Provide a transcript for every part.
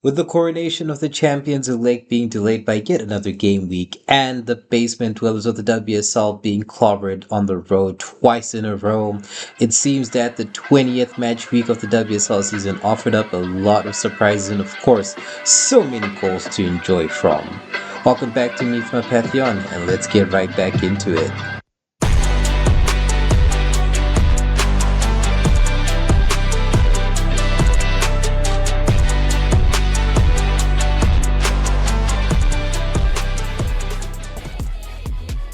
With the coronation of the champions elect being delayed by yet another game week, and the basement dwellers of the WSL being clobbered on the road twice in a row, it seems that the 20th match week of the WSL season offered up a lot of surprises and, of course, so many goals to enjoy from. Welcome back to Meet My Pantheon, and let's get right back into it.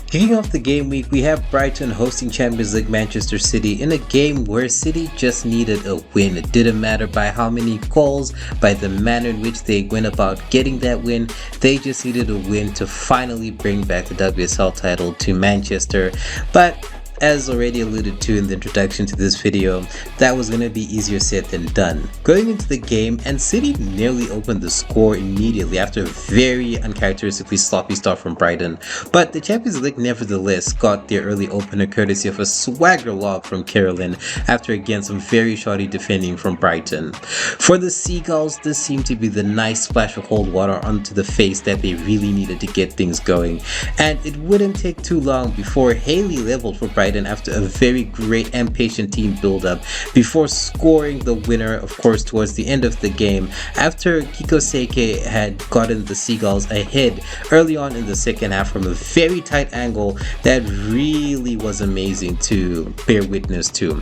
Kicking off the game week, we have Brighton hosting Champions League Manchester City in a game where City just needed a win. It didn't matter by how many goals, by the manner in which they went about getting that win. They just needed a win to finally bring back the WSL title to Manchester. But as already alluded to in the introduction to this video, that was going to be easier said than done. Going into the game, and City nearly opened the score immediately after a very uncharacteristically sloppy start from Brighton, but the Champions League nevertheless got their early opener courtesy of a swagger lob from Carolyn after again some very shoddy defending from Brighton. For the Seagulls, this seemed to be the nice splash of cold water onto the face that they really needed to get things going, and it wouldn't take too long before Haley leveled for Brighton after a very great and patient team build-up before scoring the winner, of course, towards the end of the game after Kikoseke had gotten the Seagulls ahead early on in the second half from a very tight angle that really was amazing to bear witness to.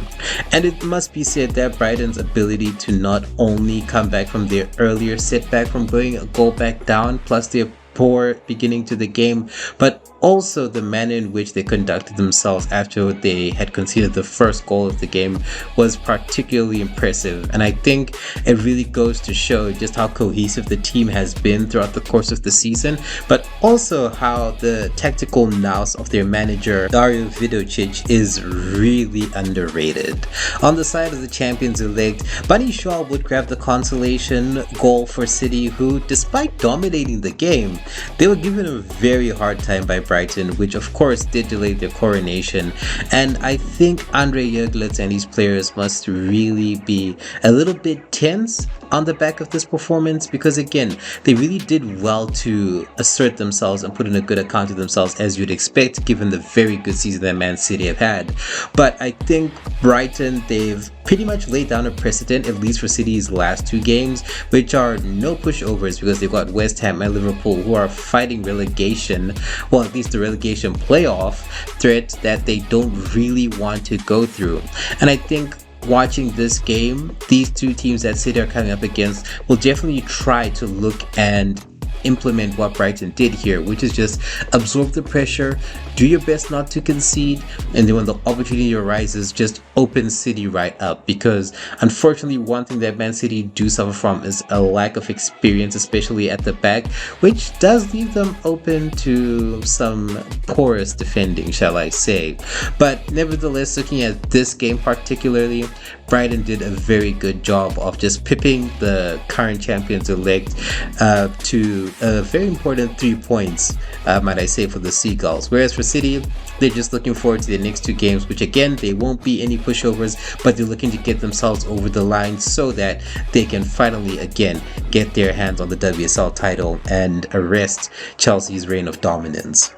And it must be said that Brighton's ability to not only come back from their earlier setback from going a goal back down, plus their poor beginning to the game, but also the manner in which they conducted themselves after they had conceded the first goal of the game was particularly impressive. And I think it really goes to show just how cohesive the team has been throughout the course of the season, but also how the tactical nous of their manager Dario Vidocic is really underrated. On the side of the champions elect, Bunny Shaw would grab the consolation goal for City, who, despite dominating the game, they were given a very hard time by Brighton, which of course did delay their coronation. And I think Andre Jurglitz and his players must really be a little bit tense on the back of this performance, because again, they really did well to assert themselves and put in a good account of themselves, as you'd expect given the very good season that Man City have had. But I think Brighton, they've pretty much laid down a precedent, at least for City's last two games, which are no pushovers, because they've got West Ham and Liverpool who are fighting relegation, well, at least the relegation playoff threat that they don't really want to go through. And I think watching this game, these two teams that City are coming up against will definitely try to look and implement what Brighton did here, which is just absorb the pressure, do your best not to concede, and then when the opportunity arises, just open City right up. Because unfortunately, one thing that Man City do suffer from is a lack of experience, especially at the back, which does leave them open to some porous defending, shall I say. But nevertheless, looking at this game particularly, Brighton did a very good job of just pipping the current champions elect to a very important 3 points, might I say, for the Seagulls. Whereas for City, they're just looking forward to the next two games, which again, they won't be any pushovers, but they're looking to get themselves over the line so that they can finally again get their hands on the WSL title and arrest Chelsea's reign of dominance.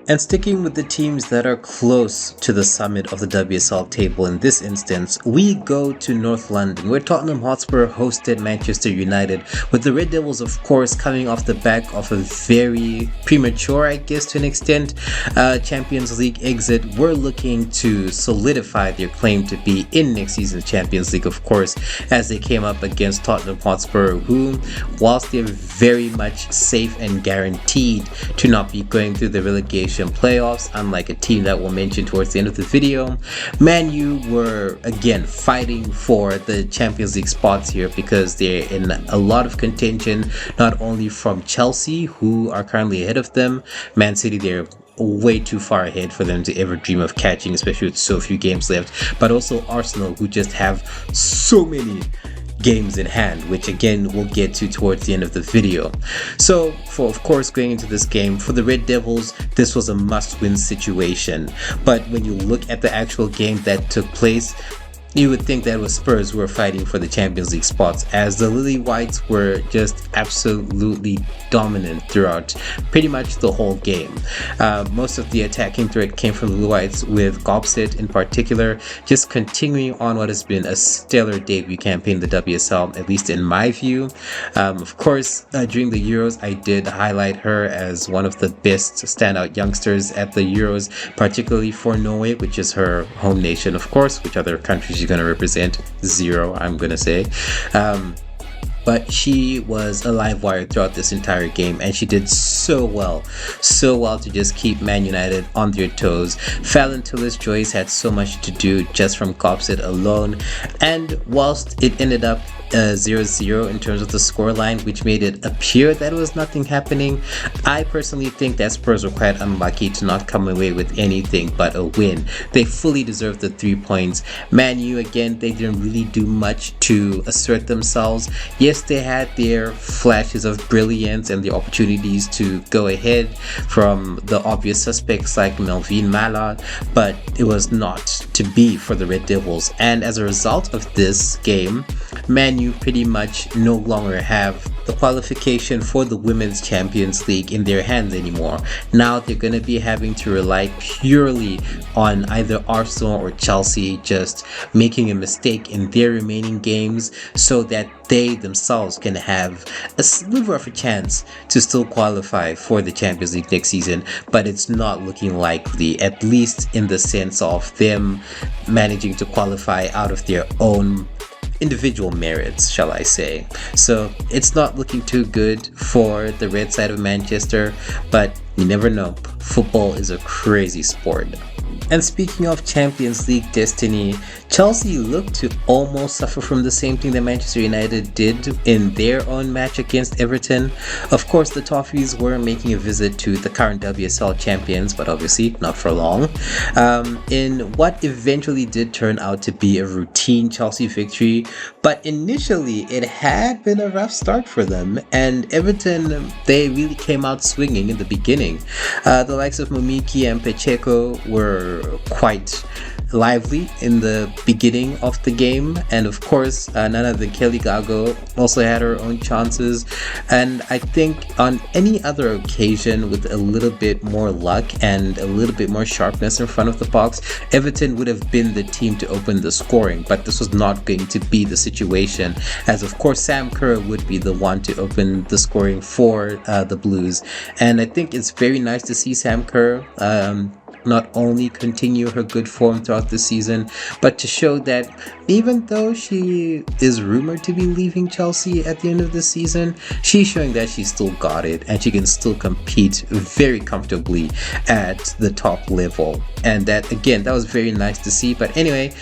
And sticking with the teams that are close to the summit of the WSL table in this instance, we go to North London, where Tottenham Hotspur hosted Manchester United, with the Red Devils of course coming off the back of a very premature, I guess to an extent, Champions League exit. We're looking to solidify their claim to be in next season's Champions League, of course, as they came up against Tottenham Hotspur, who, whilst they're very much safe and guaranteed to not be going through the relegation playoffs, unlike a team that we'll mention towards the end of the video, Man U were again fighting for the Champions League spots here, because they're in a lot of contention, not only from Chelsea, who are currently ahead of them. Man City, they're way too far ahead for them to ever dream of catching, especially with so few games left, but also Arsenal, who just have so many games in hand, which again we'll get to towards the end of the video. So for, of course, going into this game, for the Red Devils, this was a must-win situation. But when you look at the actual game that took place, you would think that was Spurs who were fighting for the Champions League spots, as the Lily Whites were just absolutely dominant throughout pretty much the whole game. Most of the attacking threat came from the Lily Whites, with Gobset in particular just continuing on what has been a stellar debut campaign in the WSL, at least in my view. Of course, during the Euros, I did highlight her as one of the best standout youngsters at the Euros, particularly for Norway, which is her home nation, of course. Which other countries she's going to represent? Zero, I'm going to say. But she was a live wire throughout this entire game, and she did so well to just keep Man United on their toes. Fallon Tillis-Joyce had so much to do just from Gobset alone, and whilst it ended up 0-0 in terms of the scoreline, which made it appear that it was nothing happening, I personally think that Spurs were quite unlucky to not come away with anything but a win. They fully deserved the 3 points. Man U, again, they didn't really do much to assert themselves. Yes, they had their flashes of brilliance and the opportunities to go ahead from the obvious suspects like Melvin Mallard, but it was not to be for the Red Devils. And as a result of this game, Man U pretty much no longer have the qualification for the Women's Champions League in their hands anymore. Now they're going to be having to rely purely on either Arsenal or Chelsea just making a mistake in their remaining games so that they themselves can have a sliver of a chance to still qualify for the Champions League next season. But it's not looking likely, at least in the sense of them managing to qualify out of their own individual merits, shall I say. So it's not looking too good for the red side of Manchester, but you never know. Football is a crazy sport. And speaking of Champions League destiny, Chelsea looked to almost suffer from the same thing that Manchester United did in their own match against Everton. Of course, the Toffees were making a visit to the current WSL champions, but obviously not for long, in what eventually did turn out to be a routine Chelsea victory. But initially, it had been a rough start for them, and Everton, they really came out swinging in the beginning. The likes of Momiki and Pacheco were quite lively in the beginning of the game, and of course none other than Kelly Gago also had her own chances. And I think on any other occasion, with a little bit more luck and a little bit more sharpness in front of the box, Everton would have been the team to open the scoring, but this was not going to be the situation, as of course Sam Kerr would be the one to open the scoring for the Blues. And I think it's very nice to see Sam Kerr not only continue her good form throughout the season, but to show that even though she is rumored to be leaving Chelsea at the end of the season, she's showing that she still got it and she can still compete very comfortably at the top level. And that, again, that was very nice to see. But anyway,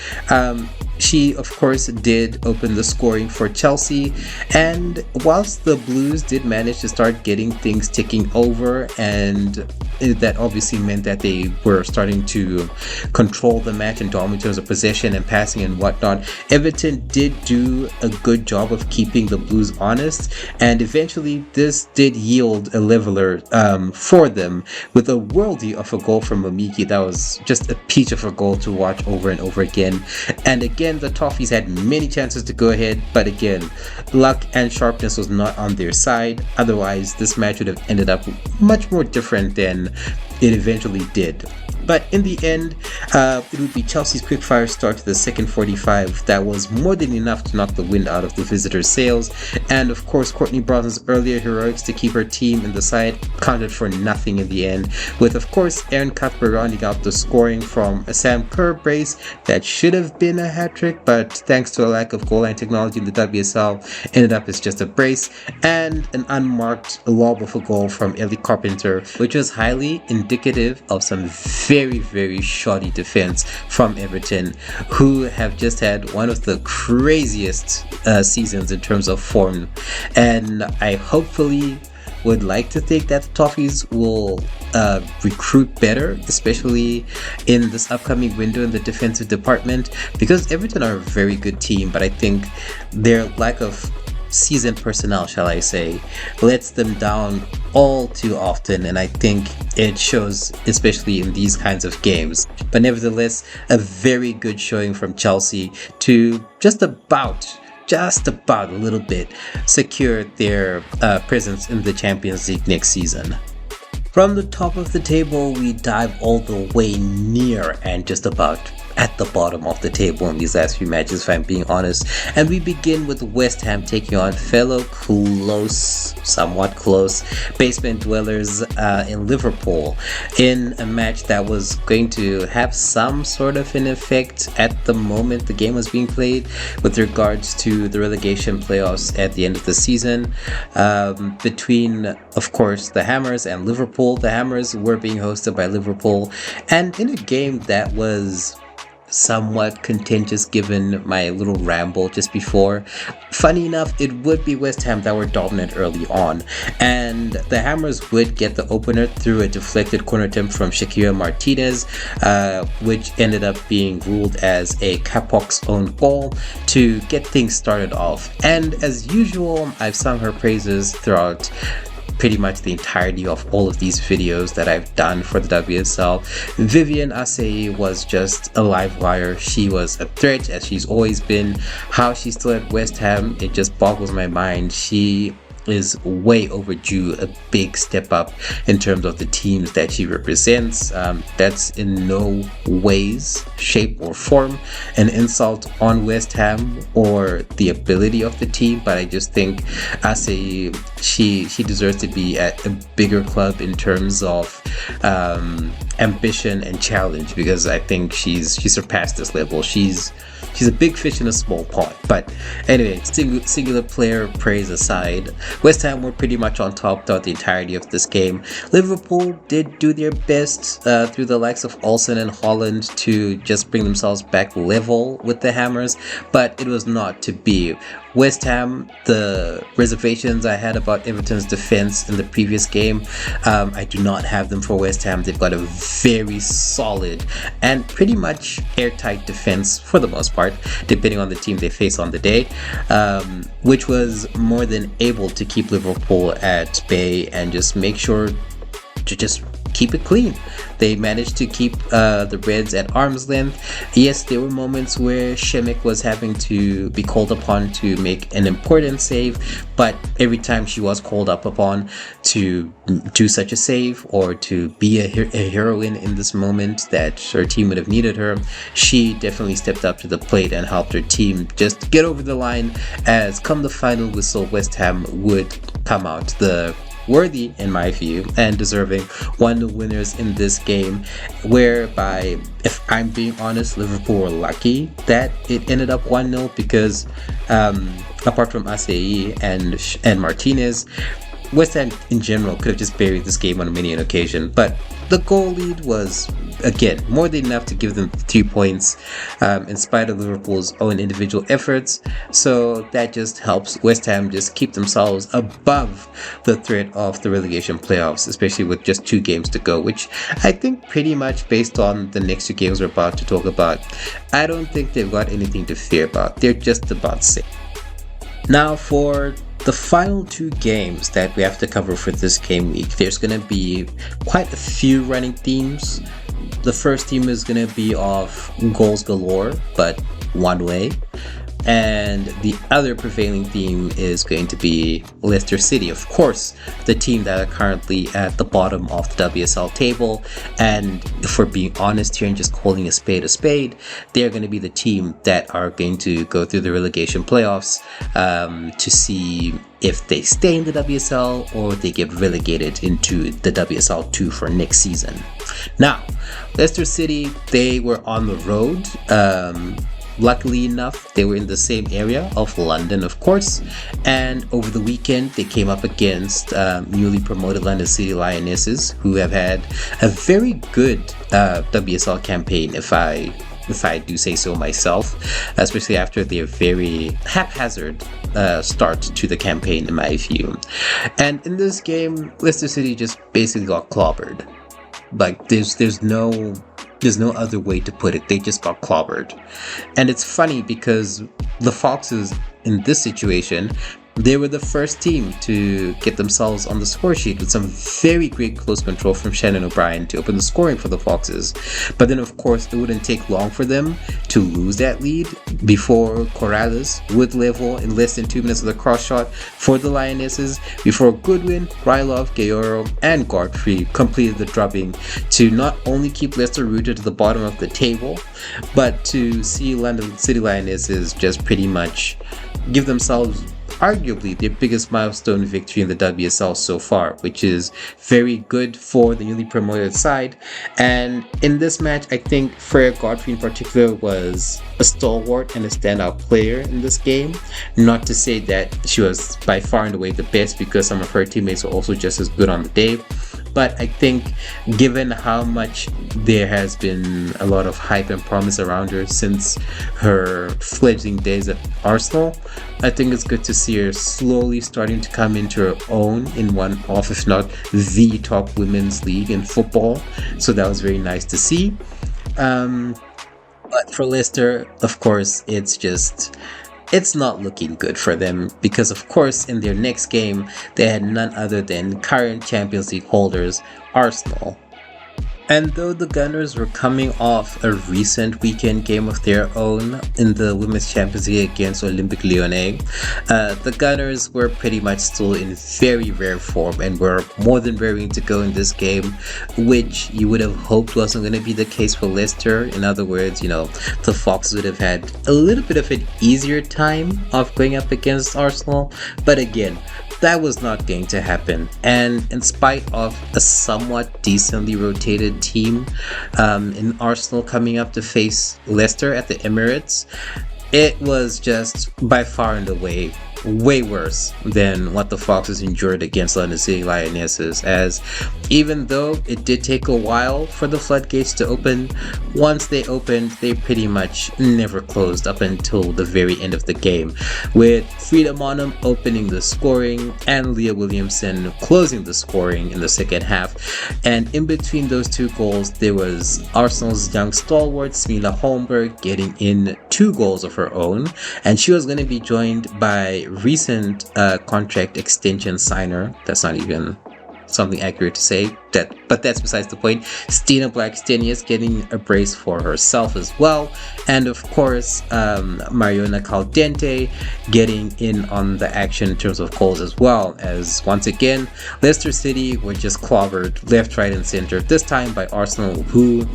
she of course did open the scoring for Chelsea, and whilst the Blues did manage to start getting things ticking over, and that obviously meant that they were starting to control the match and dominate in terms of possession and passing and whatnot, Everton did do a good job of keeping the Blues honest, and eventually this did yield a leveler for them with a worldie of a goal from Momiki. That was just a peach of a goal to watch over and over again. And again, the Toffees had many chances to go ahead, but again, luck and sharpness was not on their side. Otherwise, this match would have ended up much more different than it eventually did. But in the end, it would be Chelsea's quick-fire start to the second 45 that was more than enough to knock the wind out of the visitors' sails. And of course, Courtney Brosnan's earlier heroics to keep her team in the side counted for nothing in the end, with of course Erin Cuthbert rounding out the scoring from a Sam Kerr brace that should have been a hat-trick, but thanks to a lack of goal line technology in the WSL, ended up as just a brace, and an unmarked lob of a goal from Ellie Carpenter, which was highly indicative of some very, very shoddy defense from Everton, who have just had one of the craziest seasons in terms of form. And I hopefully would like to think that the Toffees will recruit better, especially in this upcoming window in the defensive department, because Everton are a very good team, but I think their lack of seasoned personnel, shall I say, lets them down all too often, and I think it shows especially in these kinds of games. But nevertheless, a very good showing from Chelsea to just about a little bit secure their presence in the Champions League next season. From the top of the table, we dive all the way near and just about at the bottom of the table in these last few matches, if I'm being honest. And we begin with West Ham taking on fellow somewhat close basement dwellers in Liverpool in a match that was going to have some sort of an effect at the moment the game was being played with regards to the relegation playoffs at the end of the season between, of course, the Hammers and Liverpool. The Hammers were being hosted by Liverpool, and in a game that was somewhat contentious given my little ramble just before. Funny enough, it would be West Ham that were dominant early on, and the Hammers would get the opener through a deflected corner attempt from Shakira Martinez, which ended up being ruled as a Kapok's own goal to get things started off. And as usual, I've sung her praises throughout pretty much the entirety of all of these videos that I've done for the WSL. Vivian Asseyi was just a live wire. She was a threat, as she's always been. How she's still at West Ham, it just boggles my mind. She is way overdue a big step up in terms of the teams that she represents. That's in no ways, shape or form an insult on West Ham or the ability of the team, but I just think she deserves to be at a bigger club in terms of ambition and challenge, because I think she surpassed this level. She's a big fish in a small pond. But anyway, singular player praise aside, West Ham were pretty much on top throughout the entirety of this game. Liverpool did do their best through the likes of Olsen and Holland to just bring themselves back level with the Hammers, but it was not to be. West Ham, the reservations I had about Everton's defense in the previous game, I do not have them for West Ham. They've got a very solid and pretty much airtight defense for the most part, depending on the team they face on the day, which was more than able to keep Liverpool at bay and just make sure to just keep it clean. They managed to keep the Reds at arm's length. Yes, there were moments where Shemek was having to be called upon to make an important save, but every time she was called upon to do such a save or to be a heroine in this moment that her team would have needed her, she definitely stepped up to the plate and helped her team just get over the line, as come the final whistle, West Ham would come out the worthy, in my view, and deserving 1-0 winners in this game, whereby, if I'm being honest, Liverpool were lucky that it ended up 1-0 because apart from Asseyi and Martinez, West Ham in general could have just buried this game on many an occasion, but the goal lead was, again, more than enough to give them 3 points in spite of Liverpool's own individual efforts. So that just helps West Ham just keep themselves above the threat of the relegation playoffs, especially with just 2 games to go, which I think pretty much based on the next 2 games we're about to talk about, I don't think they've got anything to fear about. They're just about safe. Now for the final 2 games that we have to cover for this game week, there's going to be quite a few running themes. The first theme is going to be of goals galore, but one way. And the other prevailing theme is going to be Leicester City, of course, the team that are currently at the bottom of the WSL table. And if we're being honest here and just calling a spade, they're going to be the team that are going to go through the relegation playoffs to see if they stay in the WSL or they get relegated into the WSL 2 for next season. Now, Leicester City, they were on the road. Luckily enough, they were in the same area of London, of course, and over the weekend they came up against newly promoted London City Lionesses, who have had a very good WSL campaign, if I do say so myself, especially after their very haphazard start to the campaign, in my view. And in this game, Leicester City just basically got clobbered. Like, there's no other way to put it. They just got clobbered. And it's funny because the Foxes in this situation They were the first team to get themselves on the score sheet with some very great close control from Shannon O'Brien to open the scoring for the Foxes. But then, of course, it wouldn't take long for them to lose that lead before Corrales would level in less than 2 minutes of the cross shot for the Lionesses, before Goodwin, Rylov, Gayoro, and Godfrey completed the drubbing to not only keep Leicester rooted to the bottom of the table, but to see London City Lionesses just pretty much give themselves arguably their biggest milestone victory in the WSL so far, which is very good for the newly promoted side. And in this match, I think Freya Godfrey in particular was a stalwart and a standout player in this game. Not to say that she was by far and away the best, because some of her teammates were also just as good on the day. But I think given how much there has been a lot of hype and promise around her since her fledgling days at Arsenal, I think it's good to see her slowly starting to come into her own in one of, if not the top women's league in football. So that was very nice to see. But for Leicester, of course, it's not looking good for them, because of course in their next game they had none other than current Champions League holders Arsenal. And though the Gunners were coming off a recent weekend game of their own in the Women's Champions League against Olympique Lyonnais, the Gunners were pretty much still in very rare form and were more than raring to go in this game, which you would have hoped wasn't going to be the case for Leicester. In other words, the Foxes would have had a little bit of an easier time of going up against Arsenal, but again, that was not going to happen. And in spite of a somewhat decently rotated team in Arsenal coming up to face Leicester at the Emirates, it was just by far and away way worse than what the Foxes endured against London City Lionesses, as even though it did take a while for the floodgates to open, once they opened, they pretty much never closed up until the very end of the game, with Frida Monum opening the scoring and Leah Williamson closing the scoring in the second half. And in between those two goals, there was Arsenal's young stalwart Smila Holmberg getting in 2 goals of her own, and she was going to be joined by recent contract extension signer, that's not even something accurate to say, but that's besides the point, Stina Blackstenius getting a brace for herself as well, and of course Mariona Caldente getting in on the action in terms of goals as well, as once again Leicester City were just clobbered left, right and center, this time by Arsenal, who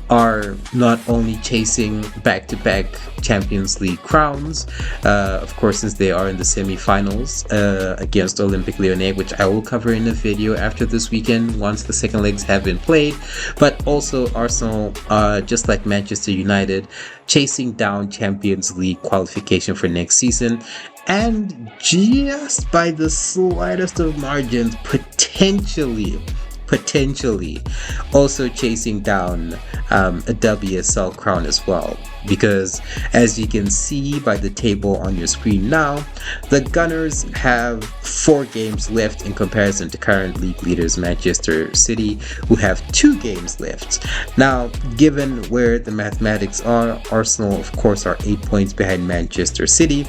are not only chasing back-to-back Champions League crowns, of course, since they are in the semi-finals against Olympique Lyonnais, which I will cover in a video after this weekend once the second legs have been played, but also Arsenal, just like Manchester United, chasing down Champions League qualification for next season, and just by the slightest of margins, potentially also chasing down a WSL crown as well, because as you can see by the table on your screen now, the Gunners have 4 games left in comparison to current league leaders Manchester City, who have 2 games left. Now, given where the mathematics are, Arsenal of course are 8 points behind Manchester City.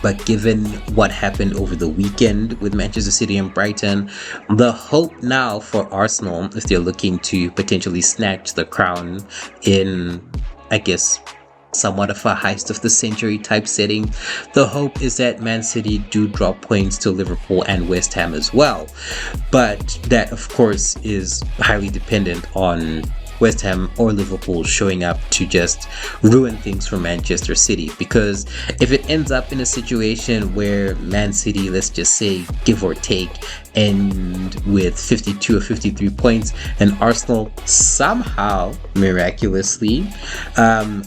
But given what happened over the weekend with Manchester City and Brighton, the hope now for Arsenal, if they're looking to potentially snatch the crown in, I guess, somewhat of a heist of the century type setting, the hope is that Man City do drop points to Liverpool and West Ham as well. But that, of course, is highly dependent on West Ham or Liverpool showing up to just ruin things for Manchester City, because if it ends up in a situation where Man City, let's just say give or take, end with 52 or 53 points, and Arsenal somehow miraculously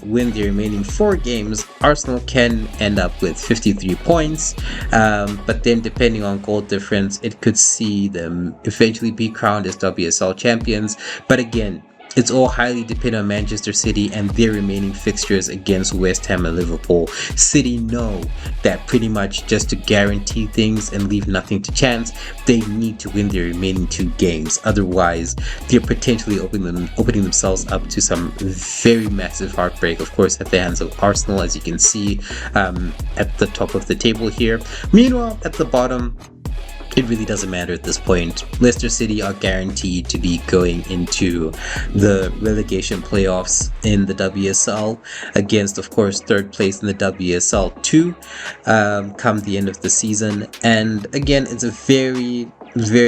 win the remaining 4 games, Arsenal can end up with 53 points, but then depending on goal difference, it could see them eventually be crowned as WSL champions. But again, It's all highly dependent on Manchester City and their remaining fixtures against West Ham and Liverpool. City know that pretty much just to guarantee things and leave nothing to chance, they need to win their remaining 2 games. Otherwise, they're potentially opening themselves up to some very massive heartbreak, of course, at the hands of Arsenal, as you can see at the top of the table here. Meanwhile, at the bottom, it really doesn't matter at this point. Leicester City are guaranteed to be going into the relegation playoffs in the WSL against, of course, 3rd place in the WSL 2 come the end of the season. And again, it's a very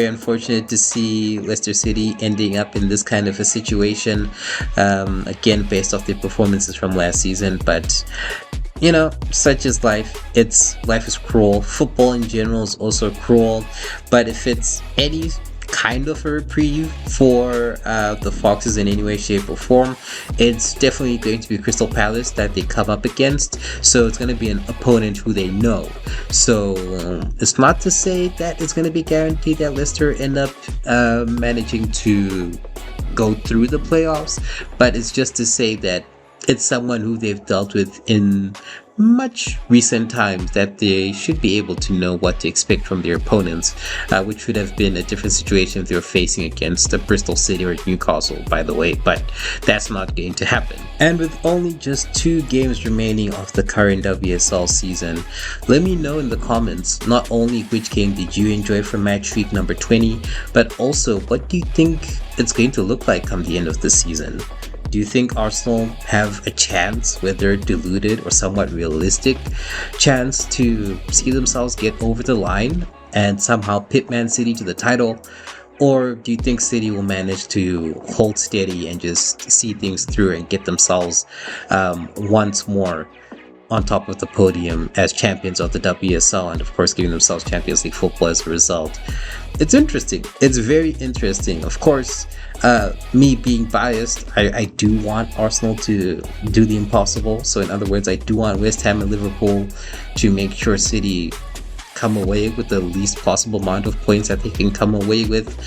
unfortunate to see Leicester City ending up in this kind of a situation, again, based off their performances from last season. But you know, such is life. Life is cruel. Football in general is also cruel. But if it's any kind of a reprieve for the Foxes in any way, shape, or form, it's definitely going to be Crystal Palace that they come up against. So it's going to be an opponent who they know. So it's not to say that it's going to be guaranteed that Leicester end up managing to go through the playoffs, but it's just to say that it's someone who they've dealt with in much recent times, that they should be able to know what to expect from their opponents, which would have been a different situation if they were facing against a Bristol City or Newcastle, by the way, but that's not going to happen. And with only just 2 games remaining of the current WSL season, let me know in the comments not only which game did you enjoy from match week number 20, but also what do you think it's going to look like come the end of the season. Do you think Arsenal have a chance, whether diluted or somewhat realistic chance, to see themselves get over the line and somehow pit Man City to the title? Or do you think City will manage to hold steady and just see things through and get themselves once more on top of the podium as champions of the WSL, and of course giving themselves Champions League football as a result? It's interesting. It's very interesting. Of course, me being biased, I do want Arsenal to do the impossible. So in other words, I do want West Ham and Liverpool to make sure City come away with the least possible amount of points that they can come away with.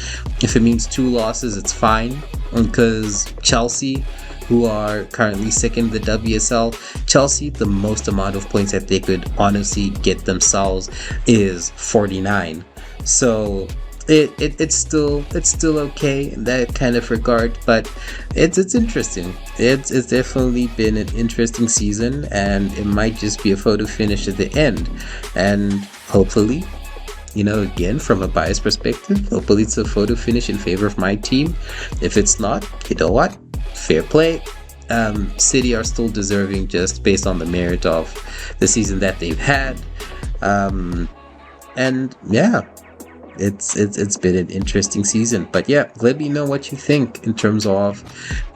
If it means 2 losses, it's fine, because Chelsea, who are currently 2nd in the WSL, Chelsea, the most amount of points that they could honestly get themselves is 49. So it's still okay in that kind of regard, but it's interesting. It's definitely been an interesting season, and it might just be a photo finish at the end. And hopefully, you know, again, from a biased perspective, hopefully it's a photo finish in favor of my team. If it's not, you know what? Fair play. City are still deserving just based on the merit of the season that they've had. And yeah, it's been an interesting season. But yeah, let me know what you think in terms of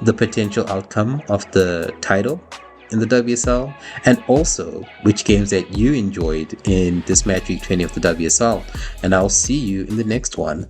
the potential outcome of the title in the WSL, and also which games that you enjoyed in this match week 20 of the WSL. And I'll see you in the next one.